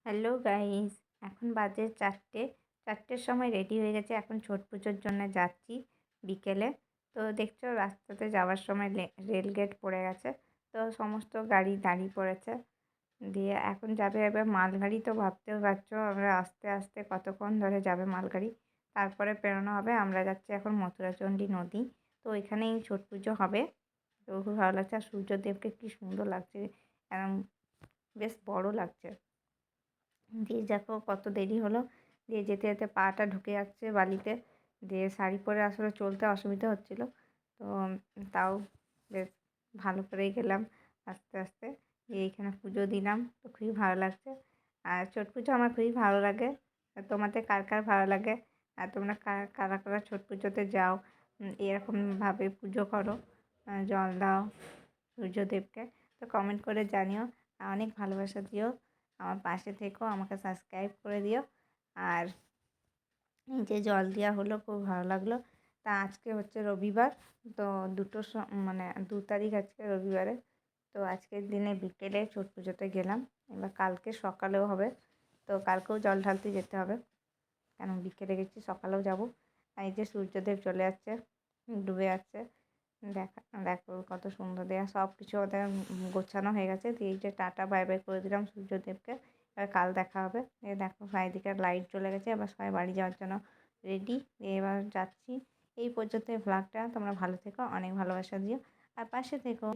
Hello guys, এখন বাজে 4টের সময় রেডি হয়ে গেছে। এখন ছট পুজোর জন্য যাচ্ছি বিকেলে। তো দেখছো রাস্তাতে যাওয়ার সময় রেল গেট পড়ে গেছে, তো সমস্ত গাড়ি দাঁড়িয়ে পড়েছে। দিয়ে এখন যাবে এবার মালগাড়ি। তো ভাবতেও পারছো আমরা আস্তে আস্তে কতক্ষণ ধরে যাবে মালগাড়ি, তারপরে পেরোনো হবে। আমরা যাচ্ছি এখন মথুরাচণ্ডী নদী, তো ওইখানেই ছট পুজো হবে। তো খুব ভালো লাগছে, আর সূর্যদেবকে কি সুন্দর লাগছে, একদম বেশ বড় লাগছে। দিয়ে দেখো কত দেরি হলো, দিয়ে যেতে যেতে পাটা ঢুকে যাচ্ছে বালিতে। দিয়ে শাড়ি পরে আসলে চলতে অসুবিধা হচ্ছিল, তো তাও বেশ ভালো করেই গেলাম আস্তে আস্তে। দিয়ে এইখানে পুজো দিলাম, তো খুবই ভালো লাগছে। আর ছট পুজো আমার খুবই ভালো লাগে। তোমাদের কার কার ভালো লাগে, আর তোমরা কারা কারা ছট পুজোতে যাও, এরকমভাবে পুজো করো, জল দাও সূর্যদেবকে, তো কমেন্ট করে জানিও। আর অনেক ভালোবাসা দিও, আমার পাশে থেকো, আমাকে সাবস্ক্রাইব করে দিও। আর এই যে জল দেওয়া হলো, খুব ভালো লাগলো। তা আজকে হচ্ছে রবিবার, তো মানে 2 তারিখ আজকে রবিবারে। তো আজকের দিনে বিকেলে ছট পুজোতে গেলাম। এবার কালকে সকালেও হবে, তো কালকেও জল ঢালতে যেতে হবে, কেন বিকেলে গেছি সকালেও যাব। আর এই যে সূর্যদেব চলে যাচ্ছে, ডুবে যাচ্ছে। দেখো কত সুন্দর দেয়া, সব কিছু ওদের গোছানো হয়ে গেছে। দিয়ে এই যে টাটা বাই বাই করে দিলাম সূর্যদেবকে। এবার কাল দেখা হবে। দেখো চারিদিকে লাইট চলে গেছে, এবার সবাই বাড়ি যাওয়ার জন্য রেডি। এবার যাচ্ছি। এই পর্যন্ত ভ্লগটা, তোমরা ভালো থেকো, অনেক ভালোবাসা দিও আর পাশে থেকো।